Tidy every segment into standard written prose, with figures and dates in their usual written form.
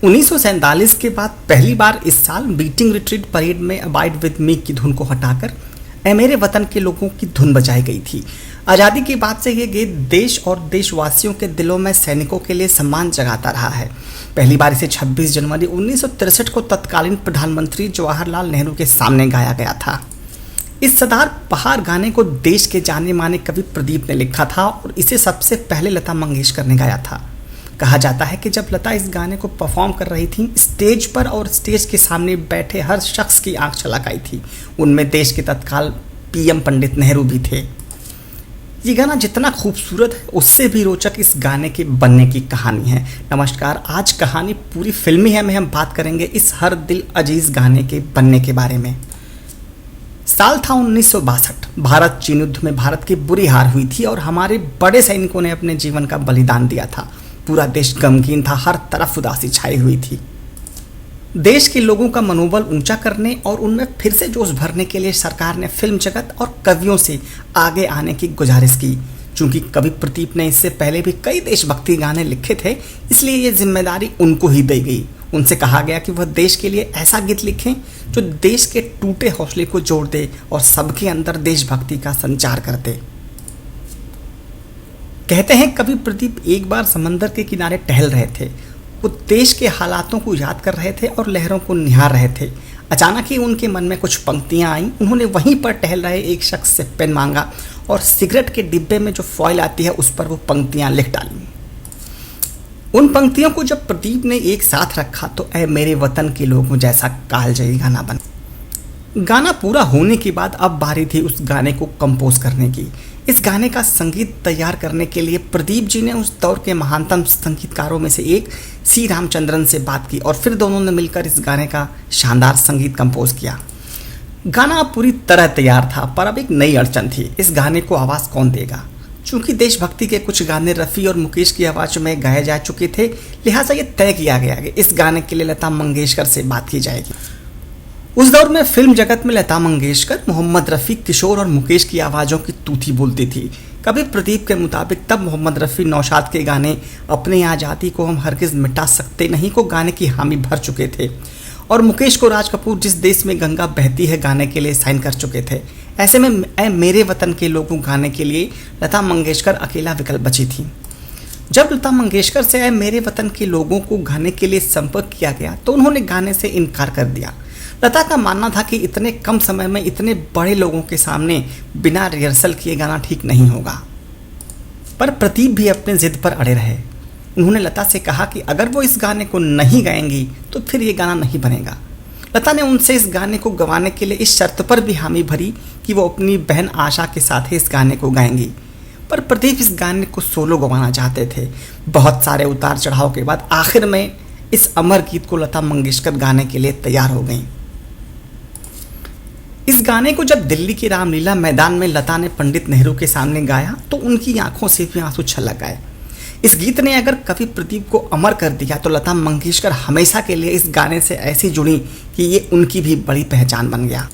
1947 के बाद पहली बार इस साल बीटिंग रिट्रीट परेड में अबाइड विद मी की धुन को हटाकर ए मेरे वतन के लोगों की धुन बजाई गई थी। आज़ादी के बाद से ये गीत देश और देशवासियों के दिलों में सैनिकों के लिए सम्मान जगाता रहा है। पहली बार इसे 26 जनवरी 1963 को तत्कालीन प्रधानमंत्री जवाहरलाल नेहरू के सामने गाया गया था। इस सदार बहार गाने को देश के जाने माने कवि प्रदीप ने लिखा था और इसे सबसे पहले लता मंगेशकर ने गाया था। कहा जाता है कि जब लता इस गाने को परफॉर्म कर रही थी, स्टेज पर और स्टेज के सामने बैठे हर शख्स की आंख छलक आई थी। उनमें देश के तत्काल पीएम पंडित नेहरू भी थे। ये गाना जितना खूबसूरत है, उससे भी रोचक इस गाने के बनने की कहानी है। नमस्कार, आज कहानी पूरी फिल्मी है में हम बात करेंगे इस हर दिल अजीज गाने के बनने के बारे में। साल था 1962। भारत चीन युद्ध में भारत की बुरी हार हुई थी और हमारे बड़े सैनिकों ने अपने जीवन का बलिदान दिया था। पूरा देश गमगीन था, हर तरफ उदासी छाई हुई थी। देश के लोगों का मनोबल ऊंचा करने और उनमें फिर से जोश भरने के लिए सरकार ने फिल्म जगत और कवियों से आगे आने की गुजारिश की। चूंकि कवि प्रदीप ने इससे पहले भी कई देशभक्ति गाने लिखे थे, इसलिए ये जिम्मेदारी उनको ही दी गई। उनसे कहा गया कि वह देश के लिए ऐसा गीत लिखें जो देश के टूटे हौसले को जोड़ दे और सबके अंदर देशभक्ति का संचार कर दे। कहते हैं कवि प्रदीप एक बार समंदर के किनारे टहल रहे थे। वो देश के हालातों को याद कर रहे थे और लहरों को निहार रहे थे। अचानक ही उनके मन में कुछ पंक्तियां आईं। उन्होंने वहीं पर टहल रहे एक शख्स से पेन मांगा और सिगरेट के डिब्बे में जो फॉइल आती है उस पर वो पंक्तियां लिख डाली। उन पंक्तियों को जब प्रदीप ने एक साथ रखा तो ऐ मेरे वतन के लोगों जैसा कालजयी गाना बना। गाना पूरा होने के बाद अब बारी थी उस गाने को कंपोज करने की। इस गाने का संगीत तैयार करने के लिए प्रदीप जी ने उस दौर के महानतम संगीतकारों में से एक सी रामचंद्रन से बात की और फिर दोनों ने मिलकर इस गाने का शानदार संगीत कंपोज किया। गाना अब पूरी तरह तैयार था, पर अब एक नई अड़चन थी। इस गाने को आवाज़ कौन देगा? चूंकि देशभक्ति के कुछ गाने रफ़ी और मुकेश की आवाज़ में गाए जा चुके थे, लिहाजा ये तय किया गया कि इस गाने के लिए लता मंगेशकर से बात की जाएगी। उस दौर में फिल्म जगत में लता मंगेशकर, मोहम्मद रफ़ी, किशोर और मुकेश की आवाज़ों की तूती बोलती थी। कवि प्रदीप के मुताबिक तब मोहम्मद रफ़ी नौशाद के गाने अपनी आज़ादी को हम हरगिज़ मिटा सकते नहीं को गाने की हामी भर चुके थे और मुकेश को राज कपूर जिस देश में गंगा बहती है गाने के लिए साइन कर चुके थे। ऐसे में ऐ मेरे वतन के लोगों गाने के लिए लता मंगेशकर अकेला विकल्प बची थी। जब लता मंगेशकर से ऐ मेरे वतन के लोगों को गाने के लिए संपर्क किया गया तो उन्होंने गाने से इनकार कर दिया। लता का मानना था कि इतने कम समय में इतने बड़े लोगों के सामने बिना रिहर्सल किए गाना ठीक नहीं होगा। पर प्रदीप भी अपने जिद पर अड़े रहे। उन्होंने लता से कहा कि अगर वो इस गाने को नहीं गाएंगी तो फिर ये गाना नहीं बनेगा। लता ने उनसे इस गाने को गवाने के लिए इस शर्त पर भी हामी भरी कि वो अपनी बहन आशा के साथ ही इस गाने को गाएंगी। पर प्रदीप इस गाने को सोलो गवाना चाहते थे। बहुत सारे उतार चढ़ाव के बाद आखिर में इस अमर गीत को लता मंगेशकर गाने के लिए तैयार हो गई। इस गाने को जब दिल्ली की रामलीला मैदान में लता ने पंडित नेहरू के सामने गाया तो उनकी आंखों से भी आंसू छलक आए। इस गीत ने अगर कवि प्रदीप को अमर कर दिया तो लता मंगेशकर हमेशा के लिए इस गाने से ऐसी जुड़ी कि ये उनकी भी बड़ी पहचान बन गया।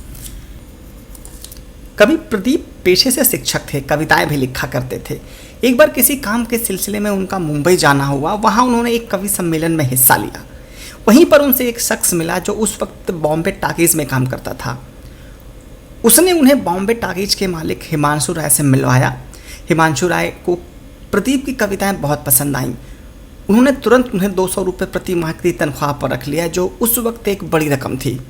कवि प्रदीप पेशे से शिक्षक थे, कविताएं भी लिखा करते थे। एक बार किसी काम के सिलसिले में उनका मुंबई जाना हुआ। वहाँ उन्होंने एक कवि सम्मेलन में हिस्सा लिया। वहीं पर उनसे एक शख्स मिला जो उस वक्त बॉम्बे टाकीज में काम करता था। उसने उन्हें बॉम्बे टाकीज के मालिक हिमांशु राय से मिलवाया। हिमांशु राय को प्रदीप की कविताएं बहुत पसंद आईं। उन्होंने तुरंत उन्हें 200 रुपये प्रति माह की तनख्वाह पर रख लिया, जो उस वक्त एक बड़ी रकम थी।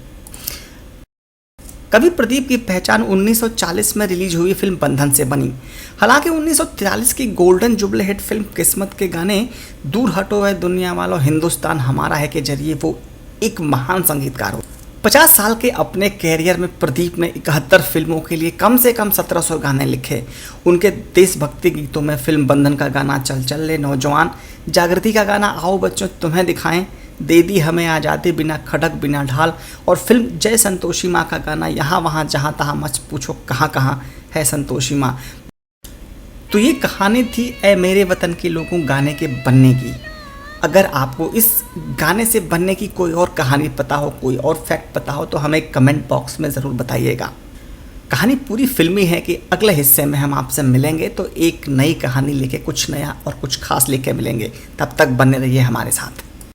कवि प्रदीप की पहचान 1940 में रिलीज हुई फिल्म बंधन से बनी। हालांकि 1943 की गोल्डन जुबले हिट फिल्म किस्मत के गाने दूर हटो है दुनिया वालों हिंदुस्तान हमारा है के जरिए वो एक महान संगीतकार हो। 50 साल के अपने कैरियर में प्रदीप ने 71 फिल्मों के लिए कम से कम 1700 गाने लिखे। उनके देशभक्ति गीतों में फिल्म बंधन का गाना चल चल ले नौजवान, जागृति का गाना आओ बच्चों तुम्हें दिखाएं, दे दी हमें आज़ादी बिना खड़क बिना ढाल और फिल्म जय संतोषी माँ का गाना यहाँ वहाँ जहाँ तहाँ मच पूछो कहाँ कहाँ है संतोषी माँ। तो ये कहानी थी ऐ मेरे वतन के लोगों गाने के बनने की। अगर आपको इस गाने से बनने की कोई और कहानी पता हो, कोई और फैक्ट पता हो तो हमें कमेंट बॉक्स में ज़रूर बताइएगा। कहानी पूरी फिल्मी है कि अगले हिस्से में हम आपसे मिलेंगे तो एक नई कहानी लेके कुछ नया और कुछ खास लेके मिलेंगे। तब तक बने रहिए हमारे साथ।